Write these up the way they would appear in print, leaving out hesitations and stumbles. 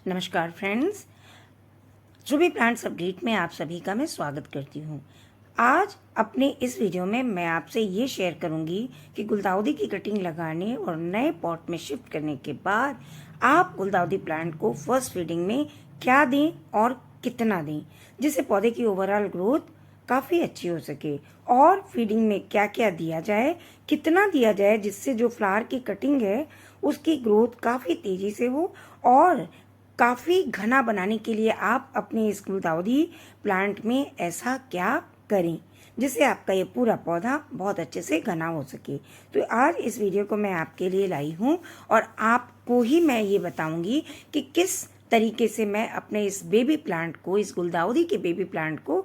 नमस्कार friends, Ruby plants update में आप सभी का मैं स्वागत करती हूँ। आज अपने इस वीडियो में मैं आपसे ये शेयर करूँगी कि गुलदाउदी की कटिंग लगाने और नए पॉट में शिफ्ट करने के बाद आप गुलदाउदी प्लांट को फर्स्ट फीडिंग में क्या दें और कितना दें, जिससे पौधे की ओवरऑल ग्रोथ काफ़ी अच्छी हो सके। और फीडिंग में क्या क्या दिया जाए, कितना दिया जाए, जिससे जो फ्लावर की कटिंग है उसकी ग्रोथ काफ़ी तेज़ी से हो और काफ़ी घना बनाने के लिए आप अपने इस गुलदाउदी प्लांट में ऐसा क्या करें जिससे आपका ये पूरा पौधा बहुत अच्छे से घना हो सके। तो आज इस वीडियो को मैं आपके लिए लाई हूँ और आपको ही मैं ये बताऊंगी कि किस तरीके से मैं अपने इस बेबी प्लांट को, इस गुलदाउदी के बेबी प्लांट को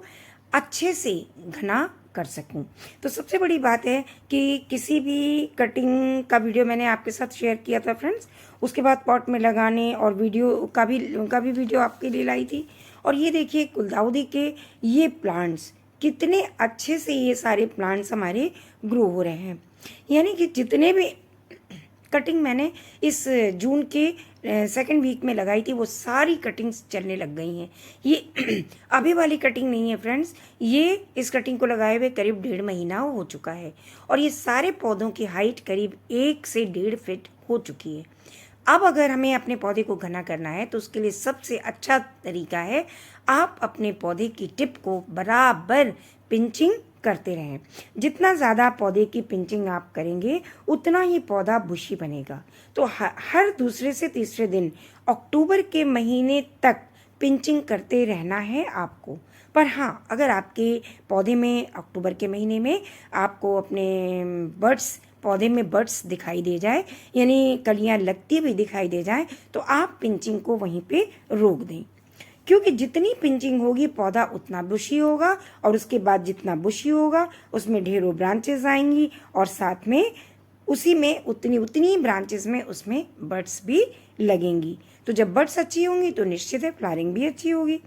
अच्छे से घना कर सकूं। तो सबसे बड़ी बात है कि किसी भी कटिंग का वीडियो मैंने आपके साथ शेयर किया था फ्रेंड्स, उसके बाद पॉट में लगाने और वीडियो का भी वीडियो आपके लिए लाई थी। और ये देखिए गुलदाउदी के ये प्लांट्स कितने अच्छे से ये सारे प्लांट्स हमारे ग्रो हो रहे हैं। यानी कि जितने भी कटिंग मैंने इस जून के सेकंड वीक में लगाई थी वो सारी कटिंग्स चलने लग गई हैं। ये अभी वाली कटिंग नहीं है फ्रेंड्स, ये इस कटिंग को लगाए हुए करीब 1.5 महीना हो चुका है और ये सारे पौधों की हाइट करीब 1 से 1.5 फीट हो चुकी है। अब अगर हमें अपने पौधे को घना करना है तो उसके लिए सबसे अच्छा तरीका है आप अपने पौधे की टिप को बराबर पिंचिंग करते रहें। जितना ज़्यादा पौधे की पिंचिंग आप करेंगे उतना ही पौधा बुशी बनेगा। तो हर दूसरे से तीसरे दिन अक्टूबर के महीने तक पिंचिंग करते रहना है आपको। पर हाँ, अगर आपके पौधे में अक्टूबर के महीने में आपको अपने पौधे में बड्स दिखाई दे जाए, यानी कलियां लगती हुई दिखाई दे जाए, तो आप पिंचिंग को वहीं पे रोक दें। क्योंकि जितनी पिंचिंग होगी पौधा उतना बुशी होगा और उसके बाद जितना बुशी होगा उसमें ढेरों ब्रांचेस आएंगी और साथ में उसी में उतनी ब्रांचेस में उसमें बड्स भी लगेंगी। तो जब बड्स अच्छी होंगी तो निश्चित है फ्लावरिंग भी अच्छी होगी।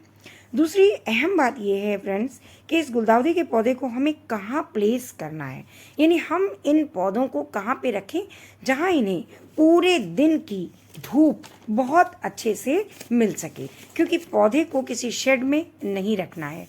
दूसरी अहम बात यह है फ्रेंड्स कि इस गुलदाउदी के पौधे को हमें कहाँ प्लेस करना है, यानी हम इन पौधों को कहाँ पे रखें जहाँ इन्हें पूरे दिन की धूप बहुत अच्छे से मिल सके। क्योंकि पौधे को किसी शेड में नहीं रखना है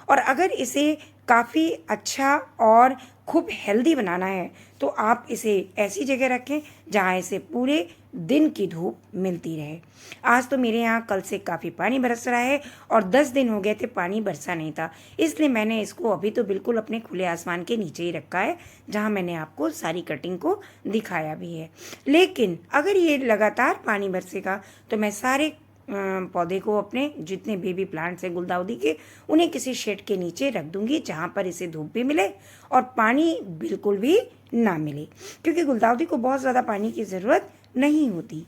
और अगर इसे काफ़ी अच्छा और खूब हेल्दी बनाना है तो आप इसे ऐसी जगह रखें जहाँ इसे पूरे दिन की धूप मिलती रहे। आज तो मेरे यहाँ कल से काफ़ी पानी बरस रहा है और 10 दिन हो गए थे पानी बरसा नहीं था, इसलिए मैंने इसको अभी तो बिल्कुल अपने खुले आसमान के नीचे ही रखा है जहाँ मैंने आपको सारी कटिंग को दिखाया भी है। लेकिन अगर ये लगातार पानी बरसेगा तो मैं सारे पौधे को, अपने जितने बेबी प्लांट्स हैं गुलदाउदी के, उन्हें किसी शेड के नीचे रख दूंगी जहाँ पर इसे धूप भी मिले और पानी बिल्कुल भी ना मिले, क्योंकि गुलदाउदी को बहुत ज़्यादा पानी की ज़रूरत नहीं होती।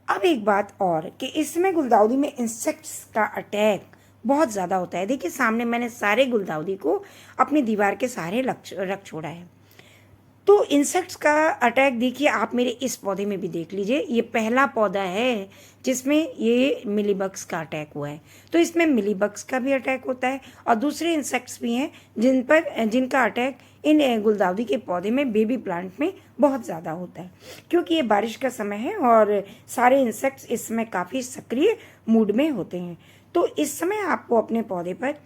अब एक बात और कि इसमें गुलदाउदी में इंसेक्ट्स का अटैक बहुत ज़्यादा होता है। देखिए सामने मैंने सारे गुलदाउदी को अपनी दीवार के सहारे रख छोड़ा है। तो इंसेक्ट्स का अटैक देखिए आप मेरे इस पौधे में भी देख लीजिए, ये पहला पौधा है जिसमें ये मिलीबग्स का अटैक हुआ है। तो इसमें मिलीबग्स का भी अटैक होता है और दूसरे इंसेक्ट्स भी हैं जिनका अटैक इन गुलदाउदी के पौधे में, बेबी प्लांट में बहुत ज़्यादा होता है। क्योंकि ये बारिश का समय है और सारे इंसेक्ट्स इस समय काफ़ी सक्रिय मूड में होते हैं। तो इस समय आपको अपने पौधे पर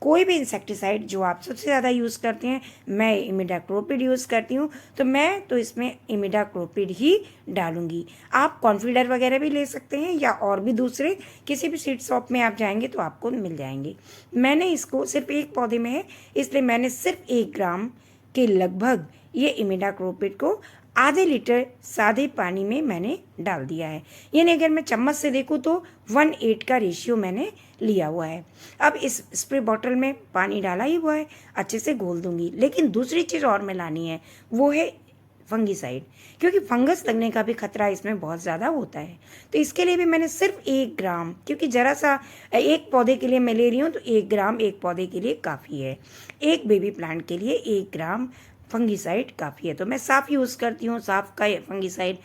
कोई भी इंसेक्टिसाइड जो आप सबसे ज़्यादा यूज़ करते हैं, मैं इमिडाक्लोपिड यूज़ करती हूँ, तो मैं तो इसमें इमिडाक्लोपिड ही डालूंगी। आप कॉन्फिडर वगैरह भी ले सकते हैं या और भी दूसरे किसी भी सीड शॉप में आप जाएंगे तो आपको मिल जाएंगे। मैंने इसको सिर्फ एक पौधे में है इसलिए मैंने सिर्फ 1 ग्राम के लगभग ये इमिडाक्लोपिड को आधे लीटर सादे पानी में मैंने डाल दिया है। यानी अगर मैं चम्मच से देखूँ तो 1:8 का रेशियो मैंने लिया हुआ है। अब इस स्प्रे बॉटल में पानी डाला ही हुआ है, अच्छे से घोल दूंगी। लेकिन दूसरी चीज़ और मिलानी है, वो है फंगीसाइड, क्योंकि फंगस लगने का भी खतरा इसमें बहुत ज़्यादा होता है। तो इसके लिए भी मैंने सिर्फ 1 ग्राम, क्योंकि ज़रा सा एक पौधे के लिए मैं ले रही हूँ तो 1 ग्राम एक पौधे के लिए काफ़ी है। एक बेबी प्लांट के लिए 1 ग्राम फंगीसाइड काफ़ी है। तो मैं साफ़ यूज़ करती हूँ, साफ़ का फंगीसाइड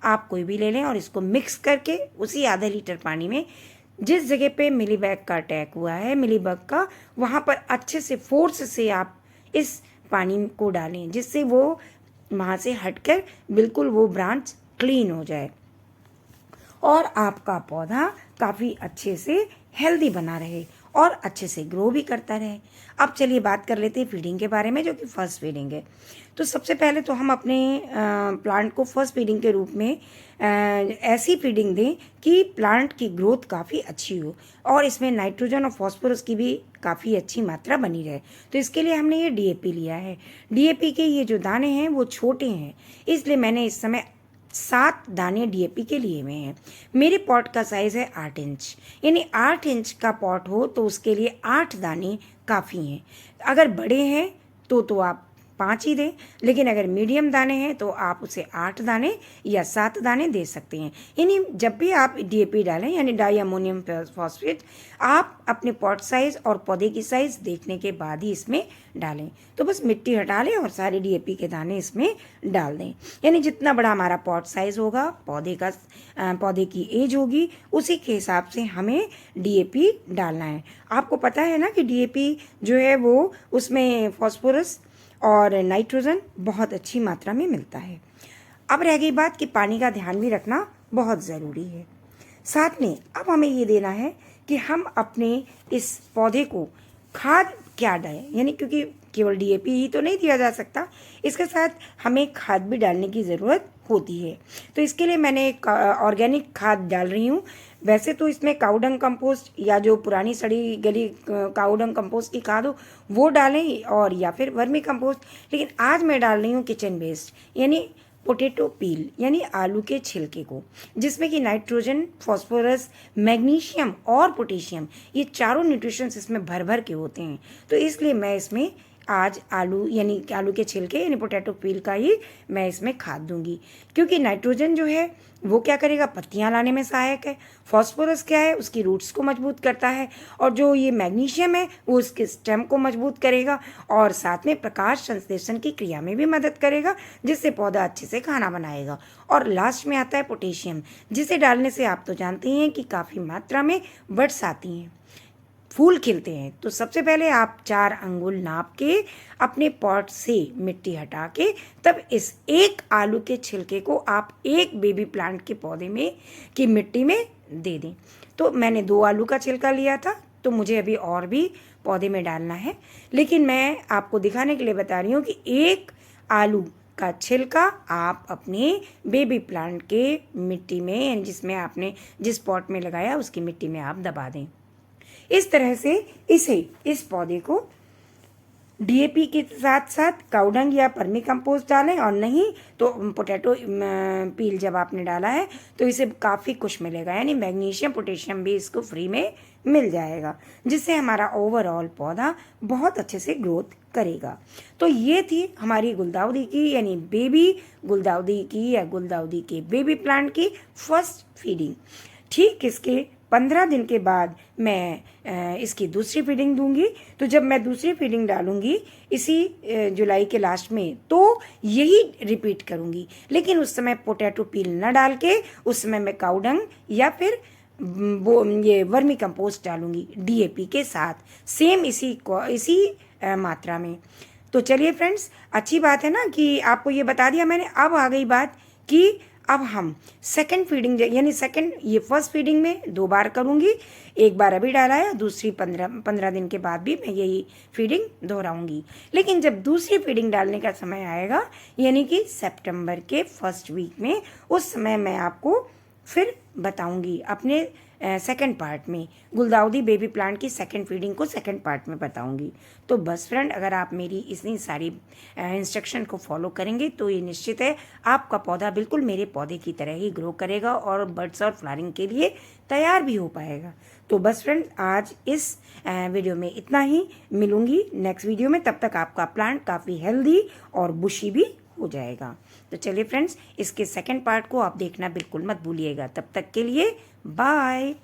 आप कोई भी ले लें और इसको मिक्स करके उसी आधे लीटर पानी में जिस जगह पे मिलीबग का अटैक हुआ है, मिलीबग का, वहाँ पर अच्छे से फोर्स से आप इस पानी को डालें जिससे वो वहाँ से हटकर बिल्कुल वो ब्रांच क्लीन हो जाए और आपका पौधा काफ़ी अच्छे से हेल्दी बना रहे और अच्छे से ग्रो भी करता रहे। अब चलिए बात कर लेते हैं फीडिंग के बारे में, जो कि फर्स्ट फीडिंग है। तो सबसे पहले तो हम अपने प्लांट को फर्स्ट फीडिंग के रूप में ऐसी फीडिंग दें कि प्लांट की ग्रोथ काफ़ी अच्छी हो और इसमें नाइट्रोजन और फॉस्फोरस की भी काफ़ी अच्छी मात्रा बनी रहे। तो इसके लिए हमने ये डीएपी लिया है। डीएपी के ये जो दाने हैं वो छोटे हैं, इसलिए मैंने इस समय 7 दाने डीएपी के लिए हुए हैं। मेरे पॉट का साइज़ है 8 इंच, यानी 8 इंच का पॉट हो तो उसके लिए 8 दाने काफ़ी हैं। अगर बड़े हैं तो आप 5 ही दें, लेकिन अगर मीडियम दाने हैं तो आप उसे 8 दाने या 7 दाने दे सकते हैं। यानी जब भी आप डीएपी डालें, यानी डाई अमोनियम फॉस्फेट, आप अपने पॉट साइज़ और पौधे की साइज़ देखने के बाद ही इसमें डालें। तो बस मिट्टी हटा लें और सारे डीएपी के दाने इसमें डाल दें। यानी जितना बड़ा हमारा पॉट साइज़ होगा, पौधे की एज होगी, उसी के हिसाब से हमें डीएपी डालना है। आपको पता है ना कि डीएपी जो है वो उसमें फॉस्फोरस और नाइट्रोजन बहुत अच्छी मात्रा में मिलता है। अब रह गई बात कि पानी का ध्यान भी रखना बहुत ज़रूरी है। साथ में अब हमें ये देना है कि हम अपने इस पौधे को खाद क्या डालें, यानी क्योंकि केवल डीएपी ही तो नहीं दिया जा सकता, इसके साथ हमें खाद भी डालने की ज़रूरत होती है। तो इसके लिए मैंने एक ऑर्गेनिक खाद डाल रही हूँ। वैसे तो इसमें काउडंग कंपोस्ट या जो पुरानी सड़ी गली काउडंग कंपोस्ट की खाद हो वो डालें, और या फिर वर्मी कंपोस्ट, लेकिन आज मैं डाल रही हूँ किचन वेस्ट, यानी पोटैटो पील, यानी आलू के छिलके को, जिसमें कि नाइट्रोजन, फॉस्फोरस, मैग्नीशियम और पोटेशियम, ये चारों न्यूट्रिशंस इसमें भर भर के होते हैं। तो इसलिए मैं इसमें आज आलू के छिलके यानी पोटैटो पील का ही मैं इसमें खाद दूंगी, क्योंकि नाइट्रोजन जो है वो क्या करेगा, पत्तियां लाने में सहायक है। फॉस्फोरस क्या है, उसकी रूट्स को मजबूत करता है, और जो ये मैग्नीशियम है वो उसके स्टेम को मजबूत करेगा और साथ में प्रकाश संश्लेषण की क्रिया में भी मदद करेगा, जिससे पौधा अच्छे से खाना बनाएगा। और लास्ट में आता है पोटेशियम, जिसे डालने से आप तो जानते ही हैं कि काफ़ी मात्रा में बड्स आती हैं, फूल खिलते हैं। तो सबसे पहले आप 4 अंगुल नाप के अपने पॉट से मिट्टी हटा के तब इस एक आलू के छिलके को आप एक बेबी प्लांट के पौधे में की मिट्टी में दे दें। तो मैंने 2 आलू का छिलका लिया था, तो मुझे अभी और भी पौधे में डालना है, लेकिन मैं आपको दिखाने के लिए बता रही हूँ कि एक आलू का छिलका आप अपने बेबी प्लांट के मिट्टी में, जिसमें आपने जिस पॉट में लगाया उसकी मिट्टी में आप दबा दें। इस तरह से इस पौधे को डीएपी के साथ साथ काउडंग या वर्मी कंपोस्ट डालें, और नहीं तो पोटैटो पील जब आपने डाला है तो इसे काफ़ी कुछ मिलेगा, यानी मैग्नीशियम, पोटेशियम भी इसको फ्री में मिल जाएगा, जिससे हमारा ओवरऑल पौधा बहुत अच्छे से ग्रोथ करेगा। तो ये थी हमारी गुलदाउदी की, यानी बेबी गुलदाउदी की या गुलदाउदी के बेबी प्लांट की फर्स्ट फीडिंग। ठीक इसके 15 दिन के बाद मैं इसकी दूसरी फीडिंग दूंगी। तो जब मैं दूसरी फीडिंग डालूंगी इसी जुलाई के लास्ट में, तो यही रिपीट करूंगी, लेकिन उस समय पोटैटो पील न डाल के उस समय मैं काउडंग या फिर ये वर्मी कंपोस्ट डालूंगी डीएपी के साथ, सेम इसी मात्रा में। तो चलिए फ्रेंड्स, अच्छी बात है ना कि आपको ये बता दिया मैंने। अब आ गई बात कि अब हम सेकंड फीडिंग, यानी ये फर्स्ट फीडिंग में 2 बार करूंगी, एक बार अभी डाला है, दूसरी 15 दिन के बाद भी मैं यही फीडिंग दोहराऊंगी। लेकिन जब दूसरी फीडिंग डालने का समय आएगा, यानी कि सितंबर के फर्स्ट वीक में, उस समय मैं आपको फिर बताऊंगी अपने सेकंड पार्ट में, गुलदाउदी बेबी प्लांट की सेकंड फीडिंग को सेकंड पार्ट में बताऊंगी। तो बस फ्रेंड, अगर आप मेरी इतनी सारी इंस्ट्रक्शन को फॉलो करेंगे तो ये निश्चित है आपका पौधा बिल्कुल मेरे पौधे की तरह ही ग्रो करेगा और बड्स और फ्लावरिंग के लिए तैयार भी हो पाएगा। तो बस फ्रेंड, आज इस वीडियो में इतना ही। मिलूंगी नेक्स्ट वीडियो में, तब तक आपका प्लांट काफ़ी हेल्दी और बुशी भी हो जाएगा। तो चलिए फ्रेंड्स, इसके सेकंड पार्ट को आप देखना बिल्कुल मत भूलिएगा। तब तक के लिए बाय।